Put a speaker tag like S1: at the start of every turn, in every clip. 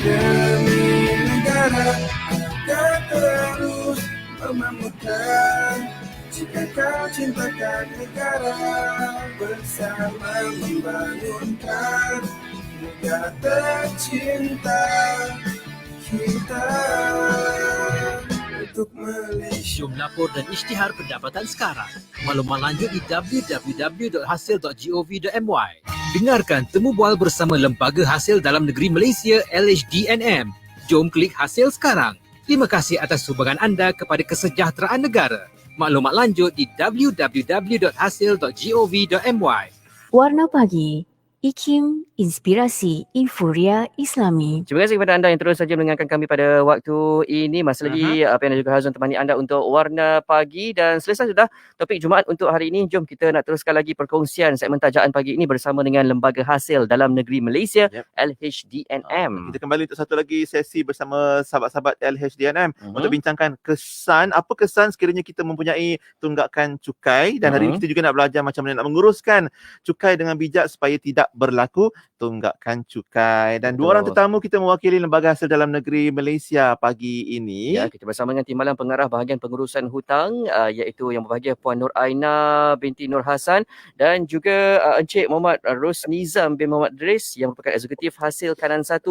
S1: demi negara akan terus memampukan. Jika kau cintakan negara, bersama membangunkan negara tercinta kita untuk Malaysia.
S2: Jom lapor dan isytihar pendapatan sekarang. Maklumat lanjut di www.hasil.gov.my. Dengarkan Temu Bual bersama Lembaga Hasil Dalam Negeri Malaysia LHDNM. Jom klik hasil sekarang. Terima kasih atas sumbangan anda kepada kesejahteraan negara. Maklumat lanjut di www.hasil.gov.my.
S3: Warna Pagi, IKIM, Inspirasi Euforia Islami.
S4: Terima kasih kepada anda yang terus saja mendengarkan kami pada waktu ini. Masih lagi Afian dan juga Hazwan temani anda untuk Warna Pagi, dan selesai sudah topik Jumaat untuk hari ini. Jom kita nak teruskan lagi perkongsian segmen tajaan pagi ini bersama dengan Lembaga Hasil Dalam Negeri Malaysia LHDNM.
S5: Kita kembali untuk satu lagi sesi bersama sahabat-sahabat LHDNM untuk bincangkan kesan, apa kesan sekiranya kita mempunyai tunggakan cukai, dan hari ini kita juga nak belajar macam mana nak menguruskan cukai dengan bijak supaya tidak berlaku tunggakan cukai. Dan dua orang tetamu kita mewakili Lembaga Hasil Dalam Negeri Malaysia pagi ini.
S4: Ya, kita bersama dengan Timbalan Pengarah Bahagian Pengurusan Hutang, iaitu yang berbahagia Puan Nur Aina binti Nur Hassan, dan juga Encik Muhammad Rosnizam bin Muhammad Idris yang merupakan Eksekutif Hasil Kanan 1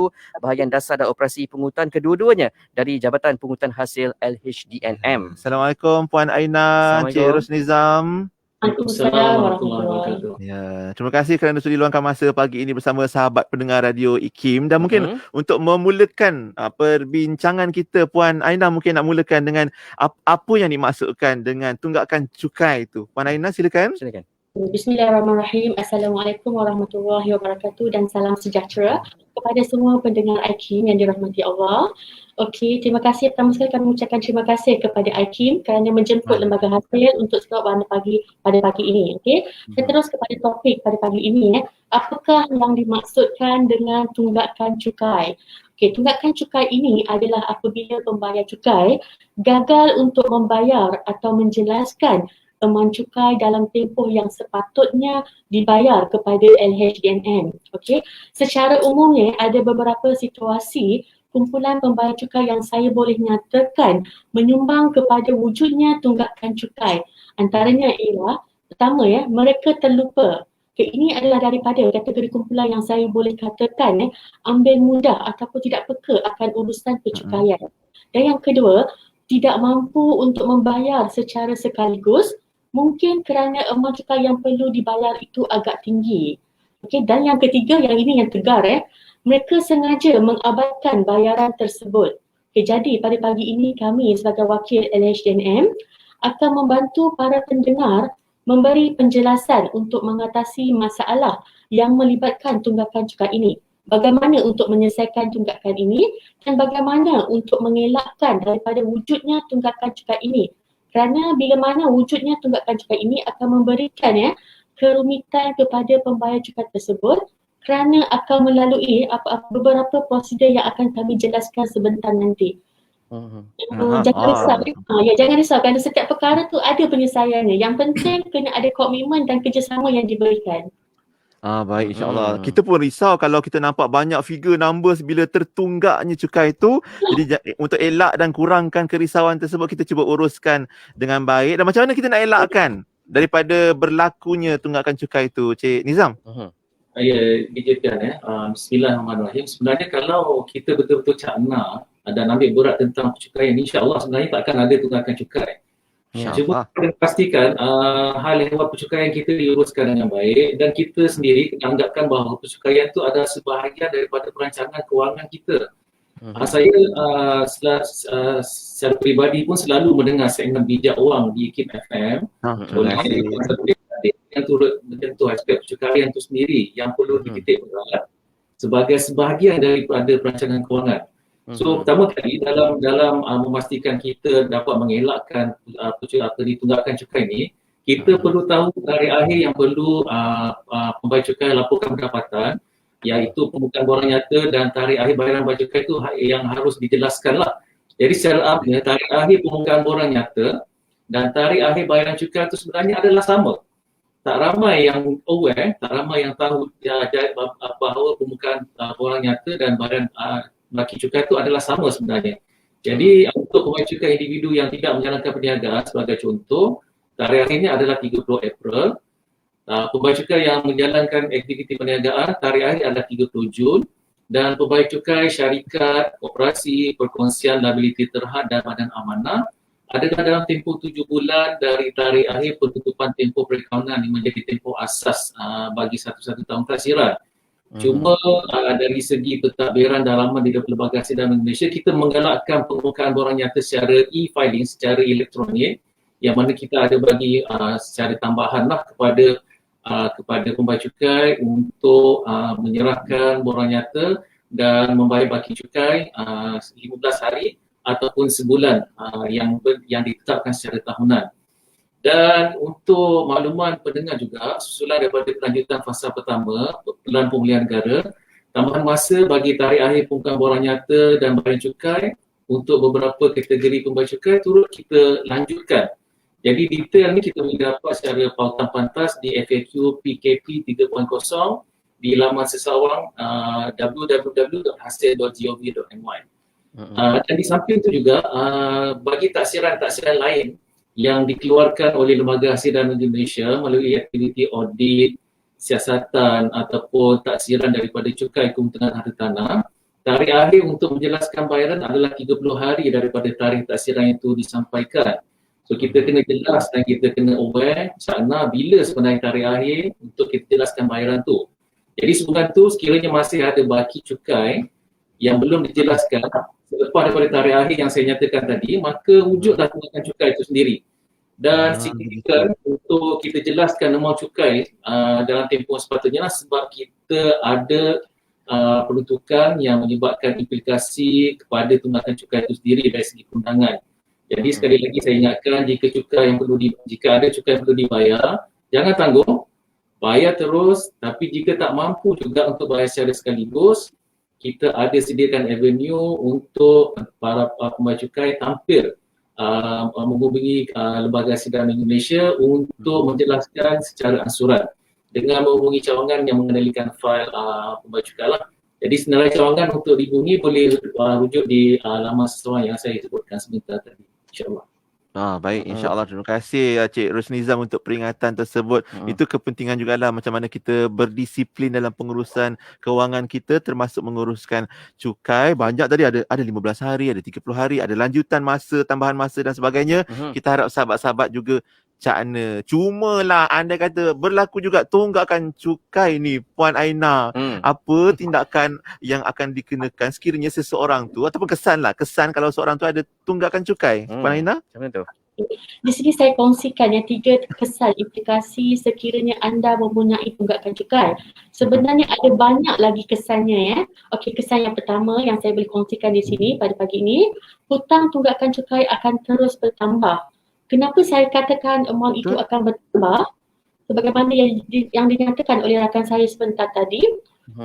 S4: Bahagian Dasar dan Operasi Pengurutan, kedua-duanya dari Jabatan Pengurutan Hasil LHDNM.
S5: Assalamualaikum Puan Aina, Encik Rosnizam.
S6: Waalaikumsalam warahmatullahi wabarakatuh.
S5: Ya, terima kasih kerana sudi luangkan masa pagi ini bersama sahabat pendengar radio IKIM. Dan mungkin untuk memulakan perbincangan kita, Puan Aina mungkin nak mulakan dengan apa yang dimaksudkan dengan tunggakan cukai itu. Puan Aina, silakan.
S4: Silakan.
S6: Bismillahirrahmanirrahim. Assalamualaikum warahmatullahi wabarakatuh dan salam sejahtera kepada semua pendengar IKIM yang dirahmati Allah. Okey, terima kasih. Pertama sekali kami mengucapkan terima kasih kepada IKIM kerana menjemput Lembaga Hasil untuk slot Warna Pagi pada pagi ini. Okey, kita terus kepada topik pada pagi ini. Apakah yang dimaksudkan dengan tunggakan cukai? Okey, tunggakan cukai ini adalah apabila pembayar cukai gagal untuk membayar atau menjelaskan teman cukai dalam tempoh yang sepatutnya dibayar kepada LHDNM. Okey, secara umumnya ada beberapa situasi kumpulan pembayar cukai yang saya boleh nyatakan menyumbang kepada wujudnya tunggakan cukai. Antaranya ialah, pertama mereka terlupa. Okay, ini adalah daripada kategori kumpulan yang saya boleh katakan ambil mudah ataupun tidak peka akan urusan percukaian. Dan yang kedua, tidak mampu untuk membayar secara sekaligus, mungkin kerana amount cukai yang perlu dibayar itu agak tinggi. Okay, dan yang ketiga, yang ini yang tegar mereka sengaja mengabaikan bayaran tersebut. Okay, jadi pada pagi ini kami sebagai wakil LHDNM akan membantu para pendengar memberi penjelasan untuk mengatasi masalah yang melibatkan tunggakan cukai ini. Bagaimana untuk menyelesaikan tunggakan ini dan bagaimana untuk mengelakkan daripada wujudnya tunggakan cukai ini. Kerana bila mana wujudnya tunggakan cukai ini akan memberikan kerumitan kepada pembayar cukai tersebut, kerana akan melalui beberapa prosedur yang akan kami jelaskan sebentar nanti. Jangan risau kerana setiap perkara tu ada penyelesaiannya. Yang penting kena ada komitmen dan kerjasama yang diberikan.
S5: Baik, insyaAllah. Kita pun risau kalau kita nampak banyak figure numbers bila tertunggaknya cukai itu. Jadi untuk elak dan kurangkan kerisauan tersebut, kita cuba uruskan dengan baik. Dan macam mana kita nak elakkan daripada berlakunya tunggakan cukai itu, Cik Nizam?
S7: Ya, dijadikan Bismillahirrahmanirrahim. Sebenarnya kalau kita betul-betul cakna dan ambil berat tentang percukaian, insya-Allah sebenarnya tak akan ada tunggakan cukai. Cuba kita pastikan hal ehwal percukaian kita diuruskan dengan baik, dan kita sendiri kena anggapkan bahawa percukaian itu adalah sebahagian daripada perancangan kewangan kita. Saya secara peribadi pun selalu mendengar segmen bijak wang di IKIM FM. Yang turut menyentuh aspek percukaian itu sendiri yang perlu dititik berat sebagai sebahagian daripada perancangan kewangan. So pertama kali dalam memastikan kita dapat mengelakkan tunggakan cukai ini, kita perlu tahu tarikh akhir yang perlu pembayar cukai laporkan pendapatan, iaitu pembukaan borang nyata, dan tarikh akhir bayaran bayar cukai itu yang harus dijelaskan lah. Jadi secara amnya tarikh akhir pembukaan borang nyata dan tarikh akhir bayaran cukai itu sebenarnya adalah sama. Tak ramai yang aware, tak ramai yang tahu bahawa pembukaan borang nyata dan bayaran baki cukai itu adalah sama sebenarnya. Jadi untuk pembayar cukai individu yang tidak menjalankan perniagaan sebagai contoh, tarikh akhirnya adalah 30 April. Pembayar cukai yang menjalankan aktiviti perniagaan, tarikh akhir adalah 30 Jun. Dan pembayar cukai syarikat, koperasi, perkongsian liability terhad dan badan amanah adalah dalam tempoh 7 bulan dari tarikh akhir penutupan tempoh perakanan yang menjadi tempoh asas bagi satu-satu tahun taksiran. Cuma dari segi pentadbiran dalaman di Lembaga Hasil Dalam Indonesia, kita menggalakkan pembukaan borang nyata secara e-filing, secara elektronik, yang mana kita ada bagi secara tambahan lah kepada pembayar cukai untuk menyerahkan borang nyata dan membayar baki cukai 15 hari ataupun sebulan yang ditetapkan secara tahunan. Dan untuk makluman pendengar juga, susulan daripada kelanjutan fasa pertama Pelan Pemulihan Negara, tambahan masa bagi tarikh akhir pembukaan borang nyata dan bayaran cukai untuk beberapa kategori pembayar cukai turut kita lanjutkan. Jadi detail ni kita boleh dapat secara pautan pantas di FAQ PKP 3.0 di laman sesawang www.hasil.gov.my. Dan di samping itu juga bagi taksiran-taksiran lain yang dikeluarkan oleh Lembaga Hasil Dalam Indonesia melalui aktiviti audit, siasatan ataupun taksiran daripada cukai keuntungan harta tanah, tarikh akhir untuk menjelaskan bayaran adalah 30 hari daripada tarikh taksiran itu disampaikan. So kita kena jelas dan kita kena aware sana bila sebenarnya tarikh akhir untuk kita jelaskan bayaran tu. Jadi sebulan tu sekiranya masih ada baki cukai yang belum dijelaskan selepas daripada tarikh akhir yang saya nyatakan tadi, maka wujudlah tunggakan cukai itu sendiri. Dan signifikan untuk kita jelaskan amount cukai dalam tempoh sepatutnya lah, sebab kita ada peruntukan yang menyebabkan implikasi kepada tunggakan cukai itu sendiri dari segi perundangan. Jadi sekali lagi saya ingatkan, jika ada cukai yang perlu dibayar, jangan tanggung, bayar terus. Tapi jika tak mampu juga untuk bayar secara sekaligus, kita ada sediakan avenue untuk para pembayar cukai tampil menghubungi Lembaga Hasil Dalam Indonesia untuk menjelaskan secara ansuran dengan menghubungi cawangan yang mengendalikan fail pembayar cukai lah. Jadi senarai cawangan untuk dihubungi boleh rujuk di laman sesawang yang saya sebutkan sebentar tadi. InsyaAllah.
S5: Baik, insyaAllah. Terima kasih Cik Rosnizam untuk peringatan tersebut. Itu kepentingan jugalah macam mana kita berdisiplin dalam pengurusan kewangan kita, termasuk menguruskan cukai. Banyak tadi ada 15 hari, ada 30 hari, ada lanjutan masa, tambahan masa dan sebagainya. Kita harap sahabat-sahabat juga cakna. Cumalah anda kata berlaku juga tunggakan cukai ni Puan Aina. Apa tindakan yang akan dikenakan sekiranya seseorang tu, ataupun kesan kalau seorang tu ada tunggakan cukai? Puan Aina?
S4: Macam mana tu?
S6: Di sini saya kongsikan 3 kesan implikasi sekiranya anda mempunyai tunggakan cukai. Sebenarnya ada banyak lagi kesannya ya. Okey, kesan yang pertama yang saya boleh kongsikan di sini pada pagi ini, hutang tunggakan cukai akan terus bertambah. Kenapa saya katakan amount itu akan bertambah? Sebagaimana yang dinyatakan oleh rakan saya sebentar tadi,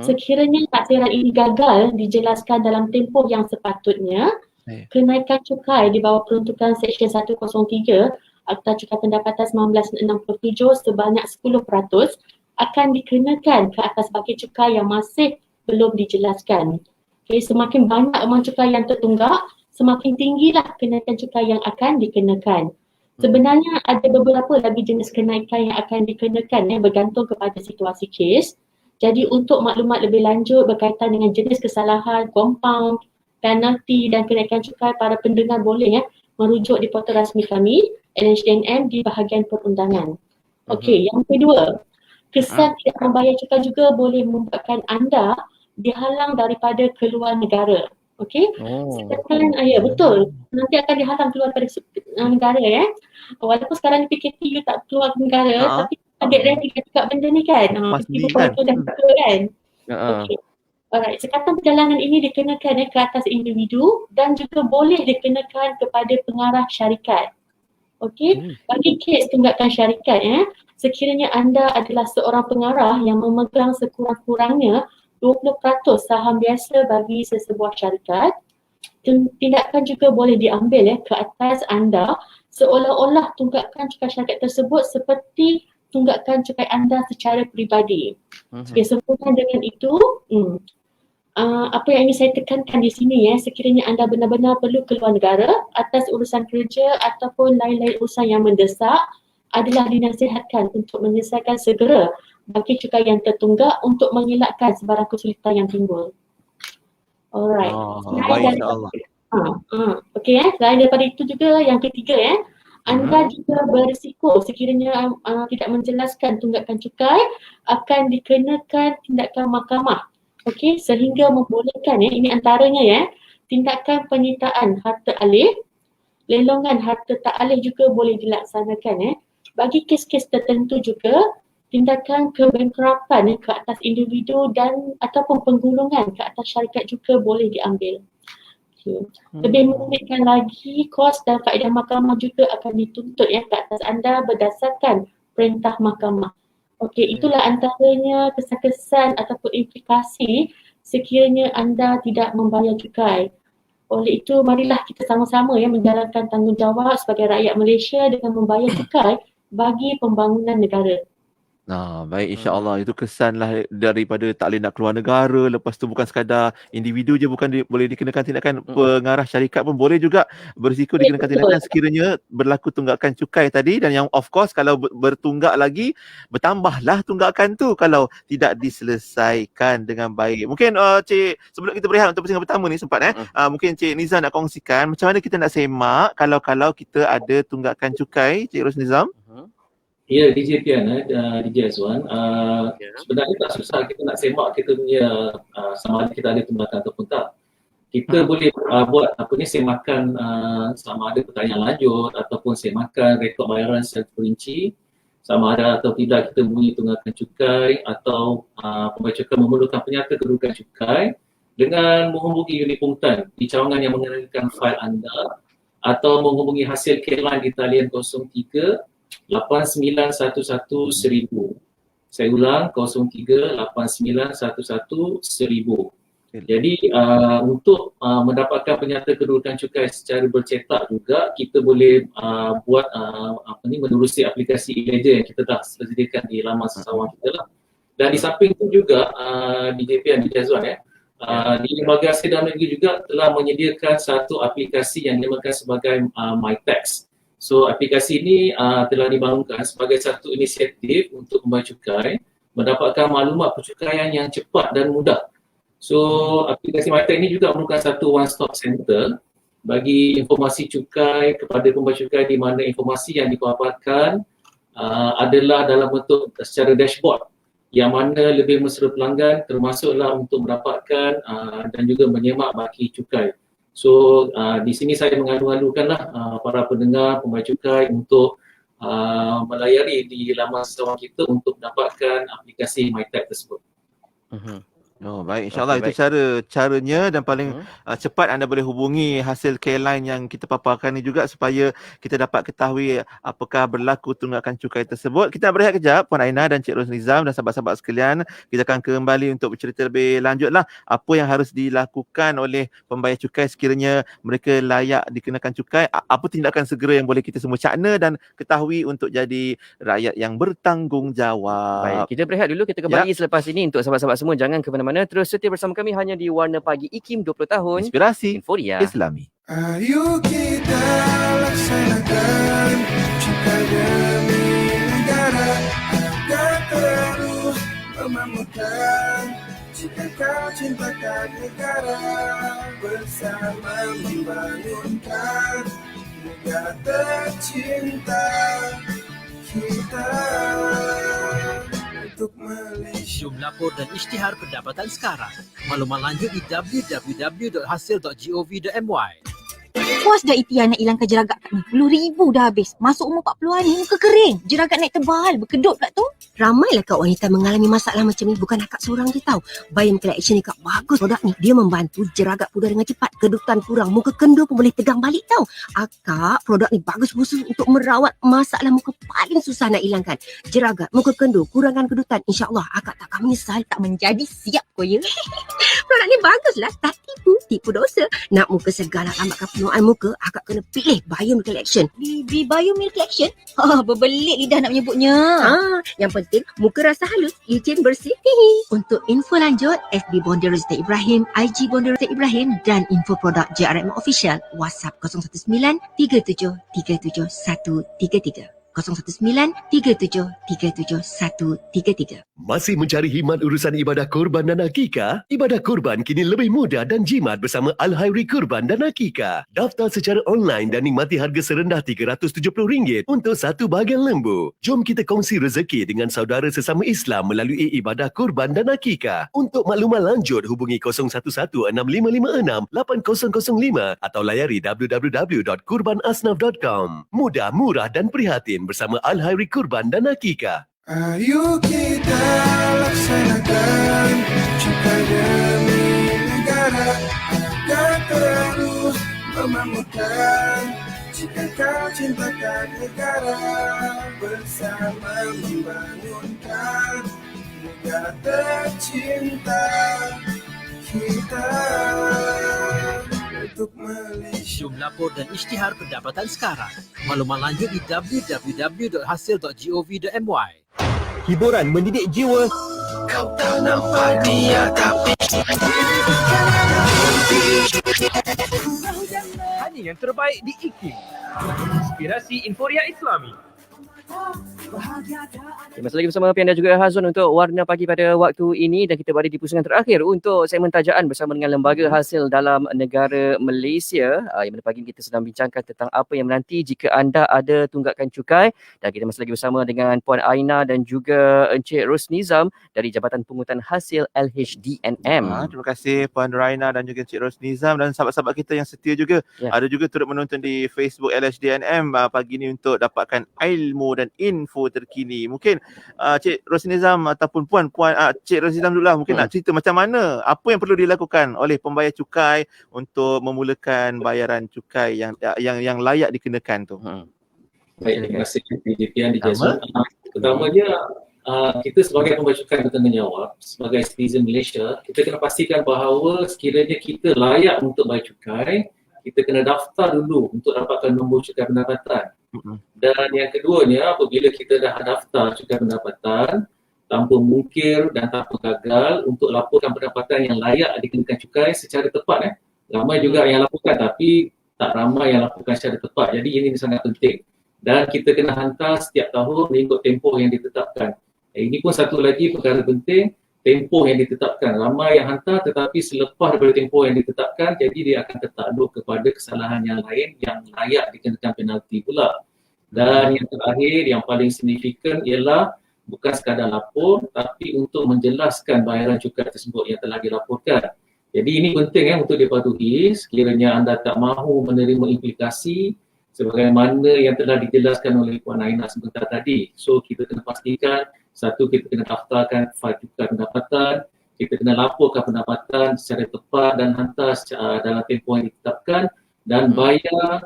S6: sekiranya taksiran ini gagal dijelaskan dalam tempoh yang sepatutnya, kenaikan cukai di bawah peruntukan Seksyen 103 Akta Cukai Pendapatan 1967 sebanyak 10% akan dikenakan ke atas baki cukai yang masih belum dijelaskan. Okay, semakin banyak amount cukai yang tertunggak, semakin tinggilah kenaikan cukai yang akan dikenakan. Sebenarnya ada beberapa lagi jenis kenaikan yang akan dikenakan bergantung kepada situasi kes. Jadi untuk maklumat lebih lanjut berkaitan dengan jenis kesalahan, compound, penalti dan kenaikan cukai, para pendengar boleh merujuk di portal rasmi kami LHDNM di bahagian perundangan. Okey, yang kedua, kesan tidak membayar cukai juga boleh membuatkan anda dihalang daripada keluar negara. Okey. Sekarang ya betul. Nanti akan dihalang keluar dari negara ya. Walaupun sekarang ni PKP you tak keluar negara, tapi target ready dekat benda ni kan. Ibu tu dah betul kan. Okey. Alright, sekatan perjalanan ini dikenakan ke atas individu dan juga boleh dikenakan kepada pengarah syarikat. Okey. Bagi kes tunggakan syarikat sekiranya anda adalah seorang pengarah yang memegang sekurang-kurangnya 20% saham biasa bagi sesebuah syarikat, tindakan juga boleh diambil ke atas anda seolah-olah tunggakan cukai syarikat tersebut seperti tunggakan cukai anda secara peribadi. Okay, sempurna dengan itu, apa yang ingin saya tekankan di sini sekiranya anda benar-benar perlu keluar negara atas urusan kerja ataupun lain-lain urusan yang mendesak, adalah dinasihatkan untuk menyelesaikan segera bagi cukai yang tertunggak untuk mengelakkan sebarang kesulitan yang timbul. Alright.
S5: Baik, insyaAllah.
S6: Okey selain daripada itu juga yang ketiga anda juga berisiko sekiranya tidak menjelaskan tunggakan cukai akan dikenakan tindakan mahkamah. Okey, sehingga membolehkan ini antaranya tindakan penyitaan harta alih, lelongan harta tak alih juga boleh dilaksanakan Bagi kes-kes tertentu juga tindakan kebankruptan ke atas individu dan ataupun penggulungan ke atas syarikat juga boleh diambil. Lebih merumitkan lagi, kos dan faedah mahkamah juga akan dituntut ke atas anda berdasarkan perintah mahkamah. Okey, itulah antaranya kesan-kesan ataupun implikasi sekiranya anda tidak membayar cukai. Oleh itu, marilah kita sama-sama menjalankan tanggungjawab sebagai rakyat Malaysia dengan membayar cukai bagi pembangunan negara.
S5: Baik, insyaAllah itu kesanlah daripada tak boleh nak keluar negara. Lepas tu bukan sekadar individu je, bukan boleh dikenakan tindakan, pengarah syarikat pun boleh juga berisiko dikenakan tindakan sekiranya berlaku tunggakan cukai tadi. Dan yang of course kalau bertunggak lagi, bertambahlah tunggakan tu kalau tidak diselesaikan dengan baik. Mungkin Cik, sebelum kita berehat untuk pusingan pertama ni sempat mungkin Cik Nizam nak kongsikan macam mana kita nak semak kalau kita ada tunggakan cukai, Cik Rosnizam.
S7: Ya, DJ Tian, DJ Azwan. Sebenarnya tak susah kita nak semak kita punya sama ada kita ada tunggakan ataupun tak. Kita boleh buat semakan sama ada pertanyaan lanjut ataupun semakan rekod bayaran secara perinci, sama ada atau tidak kita bunyi tunggakan cukai atau pembayar cukai memerlukan penyata kedudukan cukai dengan menghubungi unit pungutan di cawangan yang mengenakan fail anda atau menghubungi hasil K-Line di talian 03 8911 1000. Saya ulang 03 8911 1000. Jadi untuk mendapatkan penyata kedudukan cukai secara bercetak juga kita boleh buat menerusi aplikasi e-ledger yang kita dah sediakan di laman sesawang kita lah. Dan di samping itu juga di JPN di Jazwan di Lembaga Hasil Dalam Negeri juga telah menyediakan satu aplikasi yang dinamakan sebagai MyTax. So aplikasi ini telah dibangunkan sebagai satu inisiatif untuk membayar cukai, mendapatkan maklumat percukaian yang cepat dan mudah. So aplikasi MyTax ini juga merupakan satu one-stop center bagi informasi cukai kepada pembayar cukai, di mana informasi yang dipaparkan adalah dalam bentuk secara dashboard yang mana lebih mesra pelanggan, termasuklah untuk mendapatkan dan juga menyemak baki cukai. So di sini saya mengalu-alukanlah para pendengar pembayar cukai untuk melayari di laman sesawang kita untuk mendapatkan aplikasi MyTax tersebut.
S5: Baik, insyaAllah itu caranya dan paling cepat anda boleh hubungi hasil K-Line yang kita paparkan ni juga supaya kita dapat ketahui apakah berlaku tunggakan cukai tersebut. Kita berehat kejap, Puan Aina dan Cik Rosnizam dan sahabat-sahabat sekalian. Kita akan kembali untuk bercerita lebih lanjut lah apa yang harus dilakukan oleh pembayar cukai sekiranya mereka layak dikenakan cukai, apa tindakan segera yang boleh kita semua cakna dan ketahui untuk jadi rakyat yang bertanggungjawab.
S4: Baik, kita berehat dulu, kita kembali selepas ini. Untuk sahabat-sahabat semua jangan ke mana-mana, terus setia bersama kami hanya di Warna Pagi IKIM 20 tahun
S5: Inspirasi
S4: Inforia
S5: Islami.
S1: Ayo kita laksanakan cukai demi negara agar terus memakmurkan. Jika kau cintakan negara, bersama membangunkan negara tercinta kita.
S2: Jom lapor dan isytihar pendapatan sekarang. Maklumat lanjut di www.hasil.gov.my.
S8: Puas dah Itia nak hilangkan jeragat kat ni. 10,000 dah habis. Masuk umur 40-an ni muka kering. Jeragat naik tebal. Berkedut pula tu. Ramailah kak wanita mengalami masalah macam ni. Bukan akak seorang je tau. Bayangkan action ni kak. Bagus produk ni. Dia membantu jeragat pudar dengan cepat. Kedutan kurang. Muka kendur pun boleh tegang balik tau. Akak, produk ni bagus khusus untuk merawat masalah muka paling susah nak hilangkan. Jeragat, muka kendur, kurangkan kedutan. InsyaAllah akak takkan menyesal. Tak menjadi siap kau ya. Produk ni baguslah. Tak tipu. tipu dosa. Nak muka segar nak selamatkan penuaan muka, akak kena pilih Biomilk Collection. Di Biomilk Collection? Berbelit lidah nak menyebutnya. Yang penting muka rasa halus, licin bersih. Untuk info lanjut, FB Bonda Rozita Ibrahim, IG Bonda Rozita Ibrahim dan info produk JRM Official, WhatsApp 019 37 37 133. 019 37 37 133.
S9: Masih mencari khidmat urusan ibadah kurban dan akikah? Ibadah kurban kini lebih mudah dan jimat bersama Al-Hayri Kurban dan Akikah. Daftar secara online dan nikmati harga serendah RM370 untuk satu bahagian lembu. Jom kita kongsi rezeki dengan saudara sesama Islam melalui ibadah kurban dan akikah. Untuk maklumat lanjut hubungi 011-6556-8005 atau layari www.kurbanasnaf.com. Mudah, murah dan prihatin bersama Al-Hayri Kurban dan Akikah.
S1: Ayo kita laksanakan cukai demi negara agar terus memakmurkan. Jika kau cintakan negara, bersama membangunkan negara tercinta kita untuk Malaysia.
S2: Jom lapor dan isytihar pendapatan sekarang. Maklumat lanjut di www.hasil.gov.my.
S10: Hiburan mendidik jiwa.
S1: Kau tak nampak dia tapi
S10: Hanya yang terbaik di IKIM. Inspirasi Inforia Islami.
S4: Masih lagi bersama Pian dan juga Hazwan untuk Warna Pagi pada waktu ini, dan kita berada di pusingan terakhir untuk segmen tajaan bersama dengan Lembaga Hasil Dalam Negara Malaysia. Yang pada pagi ini kita sedang bincangkan tentang apa yang menanti jika anda ada tunggakan cukai, dan kita masih lagi bersama dengan Puan Aina dan juga Encik Ros Nizam dari Jabatan Pungutan Hasil LHDNM.
S5: Terima kasih Puan Raina dan juga Encik Ros Nizam dan sahabat-sahabat kita yang setia juga. Ada juga turut menonton di Facebook LHDNM pagi ini untuk dapatkan ilmu dan info terkini. Mungkin Cik Rosnizam ataupun Puan Cik Rosnizam dulu lah mungkin nak cerita macam mana, apa yang perlu dilakukan oleh pembayar cukai untuk memulakan bayaran cukai yang layak dikenakan tu.
S7: Baik, terima kasih Pian di Jazwan. Pertamanya kita sebagai pembayar cukai bertanggungjawab sebagai citizen Malaysia, kita kena pastikan bahawa sekiranya kita layak untuk bayar cukai, kita kena daftar dulu untuk dapatkan nombor cukai pendapatan. Dan yang keduanya, apabila kita dah daftar cukai pendapatan, tanpa mungkir dan tanpa gagal untuk laporkan pendapatan yang layak dikenakan cukai secara tepat. Ramai juga yang laporkan tapi tak ramai yang laporkan secara tepat. Jadi ini sangat penting. Dan kita kena hantar setiap tahun mengikut tempoh yang ditetapkan. Ini pun satu lagi perkara penting, tempoh yang ditetapkan. Ramai yang hantar tetapi selepas daripada tempoh yang ditetapkan, jadi dia akan tertakluk kepada kesalahan yang lain yang layak dikenakan penalti pula. Dan yang terakhir, yang paling signifikan ialah bukan sekadar lapor tapi untuk menjelaskan bayaran cukai tersebut yang telah dilaporkan. Jadi ini penting untuk dipatuhi sekiranya anda tak mahu menerima implikasi sebagaimana yang telah dijelaskan oleh Puan Aina sebentar tadi. So kita kena pastikan, satu, kita kena daftarkan fail cukai pendapatan, kita kena laporkan pendapatan secara tepat dan hantar dalam tempoh yang ditetapkan, dan bayar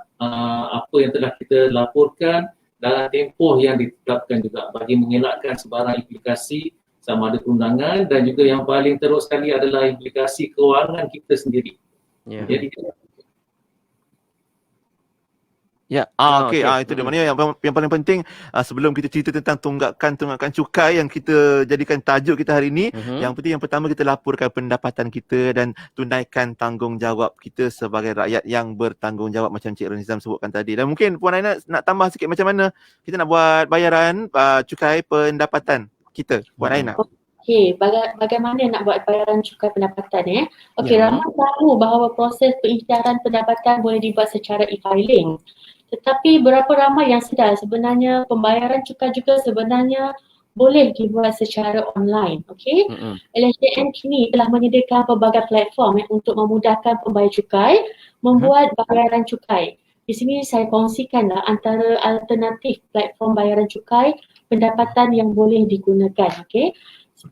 S7: apa yang telah kita laporkan dalam tempoh yang ditetapkan juga bagi mengelakkan sebarang implikasi sama ada perundangan, dan juga yang paling teruk sekali adalah implikasi kewangan kita sendiri. Jadi
S5: okey. Itu dia. Maknanya yang paling penting sebelum kita cerita tentang tunggakan cukai yang kita jadikan tajuk kita hari ini, yang penting yang pertama kita laporkan pendapatan kita dan tunaikan tanggungjawab kita sebagai rakyat yang bertanggungjawab macam Cik Ronizam sebutkan tadi. Dan mungkin Puan Aina nak tambah sikit macam mana kita nak buat bayaran cukai pendapatan kita, Puan Aina.
S6: Okey, bagaimana nak buat bayaran cukai pendapatan Okey, ramai tahu bahawa proses pengisytiharan pendapatan boleh dibuat secara e-filing. Tetapi berapa ramai yang sedar sebenarnya pembayaran cukai juga sebenarnya boleh dibuat secara online. Okey. LHDN kini telah menyediakan pelbagai platform untuk memudahkan pembayar cukai membuat bayaran cukai. Di sini saya kongsikanlah antara alternatif platform bayaran cukai pendapatan yang boleh digunakan. Okey.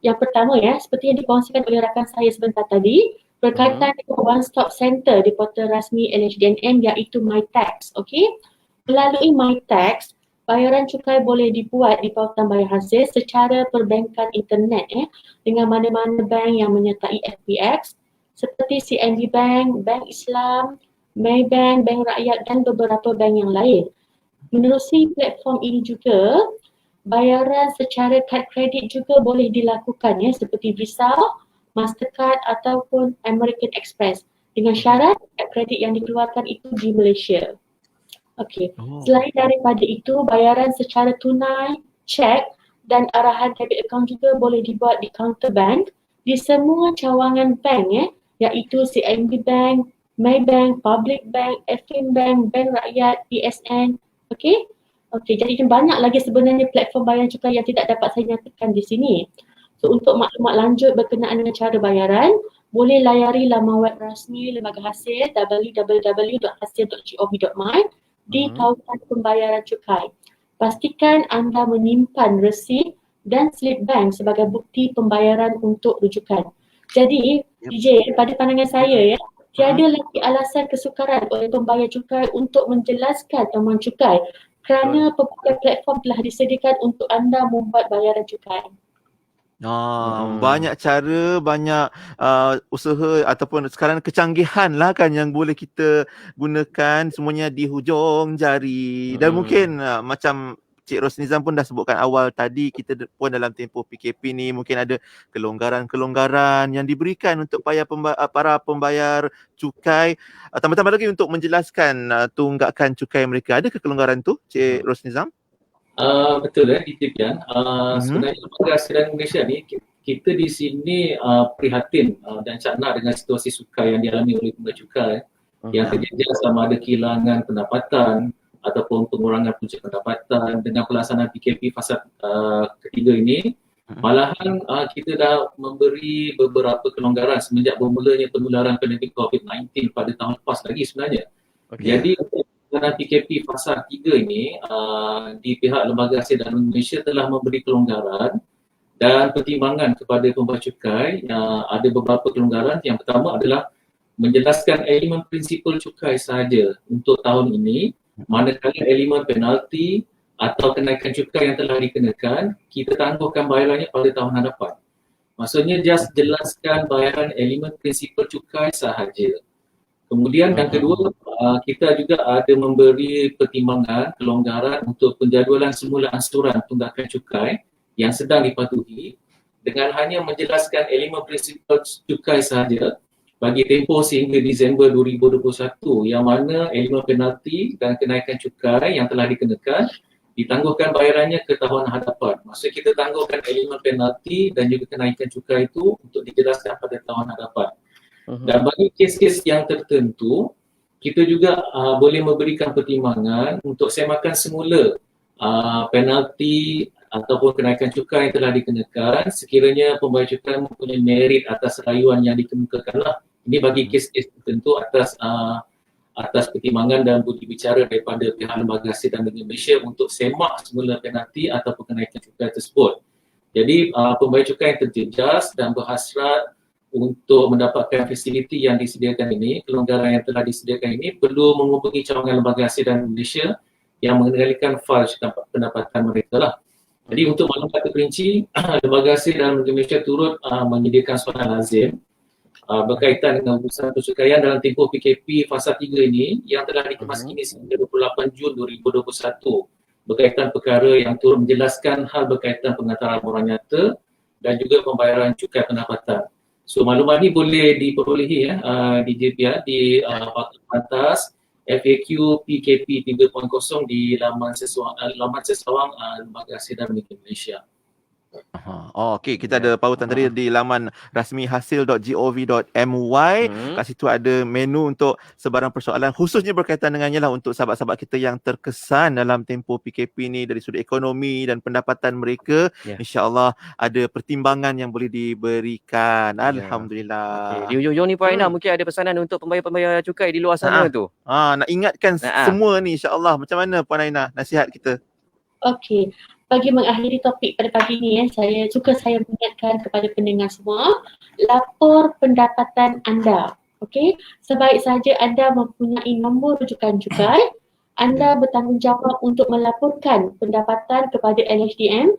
S6: Yang pertama seperti yang dikongsikan oleh rakan saya sebentar tadi, berkaitan dengan One Stop Center di portal rasmi LHDNM iaitu MyTax. Okey. Melalui MyTax, bayaran cukai boleh dibuat di pautan bayar hasil secara perbankan internet dengan mana-mana bank yang menyertai FPX, seperti CIMB Bank, Bank Islam, Maybank, Bank Rakyat dan beberapa bank yang lain. Menerusi platform ini juga, bayaran secara kad kredit juga boleh dilakukan ya, seperti Visa, Mastercard ataupun American Express dengan syarat kad kredit yang dikeluarkan itu di Malaysia. Okey. Selain daripada itu, bayaran secara tunai, cek dan arahan debit account juga boleh dibuat di kaunter bank di semua cawangan bank iaitu CIMB Bank, Maybank, Public Bank, Affinbank, Bank Rakyat, PSN. Okey. Okey, jadi banyak lagi sebenarnya platform bayaran cukai yang tidak dapat saya nyatakan di sini. So untuk maklumat lanjut berkenaan dengan cara bayaran, boleh layari laman web rasmi Lembaga Hasil www.hasil.gov.my di kaunter pembayaran cukai. Pastikan anda menyimpan resit dan slip bank sebagai bukti pembayaran untuk rujukan. Jadi, DJ, pada pandangan saya tiada lagi alasan kesukaran oleh pembayar cukai untuk menjelaskan temuan cukai kerana pelbagai platform telah disediakan untuk anda membuat bayaran cukai.
S5: Banyak cara, banyak usaha ataupun sekarang kecanggihan lah kan yang boleh kita gunakan, semuanya di hujung jari. Dan mungkin macam Cik Rosnizam pun dah sebutkan awal tadi, kita pun dalam tempoh PKP ni mungkin ada kelonggaran-kelonggaran yang diberikan untuk para pembayar cukai. Tambah-tambah lagi untuk menjelaskan tunggakan cukai mereka. Adakah kelonggaran tu, Cik Rosnizam?
S7: Betul Ditipian. Sebenarnya Lembaga Hasil Malaysia ni, kita di sini prihatin dan cakna dengan situasi cukai yang dialami oleh pembayar cukai yang terjejas sama ada kehilangan pendapatan ataupun pengurangan punca pendapatan dengan pelaksanaan PKP fasa ketiga ini. Malahan kita dah memberi beberapa kelonggaran semenjak bermulanya penularan pandemik COVID-19 pada tahun lepas lagi sebenarnya. Jadi untuk pelaksanaan PKP fasa 3 ini, di pihak Lembaga Hasil Dalam Malaysia telah memberi kelonggaran dan pertimbangan kepada pembayar cukai. Ada beberapa kelonggaran. Yang pertama adalah menjelaskan elemen prinsipal cukai sahaja untuk tahun ini, manakala elemen penalti atau kenaikan cukai yang telah dikenakan, kita tangguhkan bayarannya pada tahun hadapan. Maksudnya just jelaskan bayaran elemen prinsipal cukai sahaja. Kemudian yang kedua, kita juga ada memberi pertimbangan kelonggaran untuk penjadualan semula ansuran tunggakan cukai yang sedang dipatuhi dengan hanya menjelaskan elemen prinsipal cukai sahaja bagi tempoh sehingga Disember 2021, yang mana elemen penalti dan kenaikan cukai yang telah dikenakan ditangguhkan bayarannya ke tahun hadapan. Maksud kita tangguhkan elemen penalti dan juga kenaikan cukai itu untuk dijelaskan pada tahun hadapan. Dan bagi kes-kes yang tertentu, kita juga boleh memberikan pertimbangan untuk semakan semula penalti ataupun kenaikan cukai yang telah dikenakan sekiranya pembayar cukai mempunyai merit atas rayuan yang dikemukakanlah. Ini bagi kes-kes tertentu atas pertimbangan dan budi bicara daripada pihak Lembaga Hasil dan Negeri Malaysia untuk semak semula penalti ataupun kenaikan cukai tersebut. Jadi pembayar cukai yang terjejas dan berhasrat untuk mendapatkan fasiliti yang disediakan ini, kelonggaran yang telah disediakan ini, perlu menghubungi cawangan Lembaga Hasil dan Malaysia yang mengendalikan fail pendapatan mereka lah. Jadi untuk maklumat terperinci, Lembaga Hasil dan Negeri Malaysia turut menyediakan soalan lazim berkaitan dengan urusan percukaian dalam tempoh PKP fasa 3 ini yang telah dikemas kini sehingga 28 Jun 2021 berkaitan perkara yang turut menjelaskan hal berkaitan pengantaran borang nyata dan juga pembayaran cukai pendapatan. So maklumat ni boleh diperolehi di JPR di pantas FAQ PKP 3.0 di laman sesawang Lembaga Hasil dan Negeri Malaysia.
S5: Okey, kita ada pautan tadi di laman rasmi hasil.gov.my. Kat situ ada menu untuk sebarang persoalan khususnya berkaitan dengannya lah untuk sahabat-sahabat kita yang terkesan dalam tempoh PKP ni dari sudut ekonomi dan pendapatan mereka. InsyaAllah ada pertimbangan yang boleh diberikan. Alhamdulillah.
S4: Di ujung-ujung ni Puan Aina, mungkin ada pesanan untuk pembayar-pembayar cukai di luar sana tu.
S5: Nak ingatkan semua ni insyaAllah. Macam mana Puan Aina nasihat kita?
S6: Okey. Bagi mengakhiri topik pada pagi ini, saya mengingatkan kepada pendengar semua, lapor pendapatan anda. Okey, sebaik saja anda mempunyai nombor rujukan cukai, anda bertanggungjawab untuk melaporkan pendapatan kepada LHDM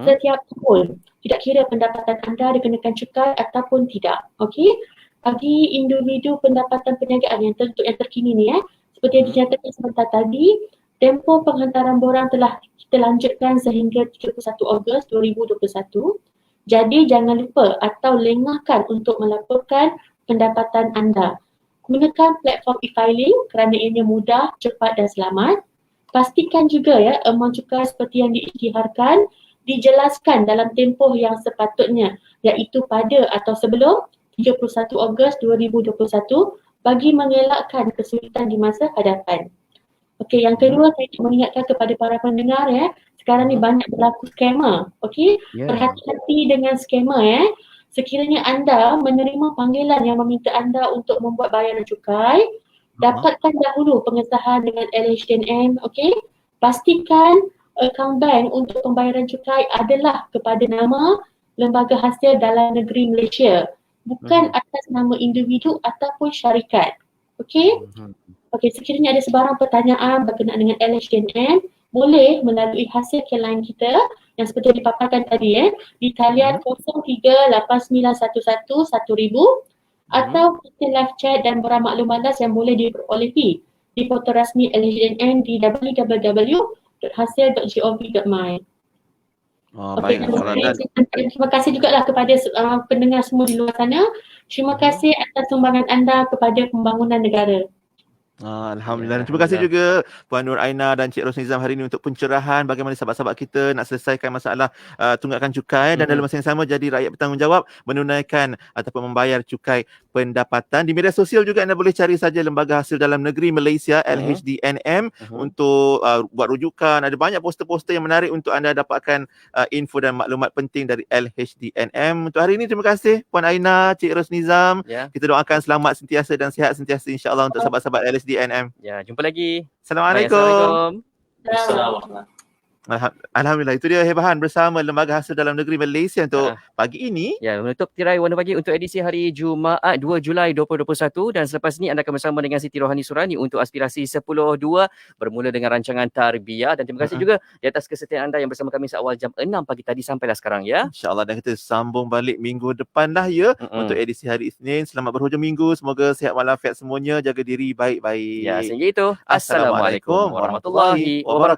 S6: setiap tahun. Tidak kira pendapatan anda dikenakan cukai ataupun tidak. Okey, bagi individu pendapatan perniagaan yang terkini ni seperti yang dinyatakan sebentar tadi, tempoh penghantaran borang telah kita lanjutkan sehingga 31 Ogos 2021. Jadi jangan lupa atau lengahkan untuk melaporkan pendapatan anda. Gunakan platform e-filing kerana ianya mudah, cepat dan selamat. Pastikan juga amount cukai seperti yang diisytiharkan dijelaskan dalam tempoh yang sepatutnya, iaitu pada atau sebelum 31 Ogos 2021 bagi mengelakkan kesulitan di masa hadapan. Okey, yang kedua saya nak mengingatkan kepada para pendengar sekarang ni banyak berlaku skema. Okey, berhati-hati dengan skema Sekiranya anda menerima panggilan yang meminta anda untuk membuat bayaran cukai, dapatkan dahulu pengesahan dengan LHDNM, okey? Pastikan akaun bank untuk pembayaran cukai adalah kepada nama Lembaga Hasil Dalam Negeri Malaysia, bukan atas nama individu ataupun syarikat. Okey? Okey, sekiranya ada sebarang pertanyaan berkenaan dengan LHDNM, boleh melalui hasil line kita yang seperti dipaparkan tadi di talian 0389111000 atau kita live chat dan borang maklum balas yang boleh diperolehi di portal rasmi LHDNM di www.hasil.gov.my.
S5: Baik,
S6: terima kasih juga lah kepada pendengar semua di luar sana. Terima kasih atas sumbangan anda kepada pembangunan negara.
S5: Alhamdulillah. Dan terima kasih juga Puan Nur Aina dan Cik Ros Nizam hari ini untuk pencerahan bagaimana sahabat-sahabat kita nak selesaikan masalah tunggakan cukai dan dalam masa yang sama jadi rakyat bertanggungjawab menunaikan ataupun membayar cukai pendapatan. Di media sosial juga anda boleh cari saja Lembaga Hasil Dalam Negeri Malaysia LHDNM untuk buat rujukan. Ada banyak poster-poster yang menarik untuk anda dapatkan info dan maklumat penting dari LHDNM. Untuk hari ini terima kasih Puan Aina, Cik Ros Nizam. Kita doakan selamat sentiasa dan sihat sentiasa insya-Allah untuk sahabat-sahabat LHDNM.
S4: Jumpa lagi.
S5: Assalamualaikum.
S6: Assalamualaikum.
S5: Alhamdulillah, itu dia Hebahan bersama Lembaga Hasil Dalam Negeri Malaysia untuk pagi ini.
S4: Menutup tirai Warna Pagi untuk edisi hari Jumaat 2 Julai 2021 dan selepas ini anda akan bersama dengan Siti Rohani Surani untuk aspirasi 10.2 bermula dengan rancangan Tarbiyah dan terima kasih juga di atas kesetiaan anda yang bersama kami seawal jam 6 pagi tadi sampailah sekarang
S5: InsyaAllah dan kita sambung balik minggu depan lah untuk edisi hari Isnin. Selamat berhujung minggu. Semoga sihat walafiat semuanya. Jaga diri baik-baik.
S4: Sehingga itu. Assalamualaikum warahmatullahi wabarakatuh.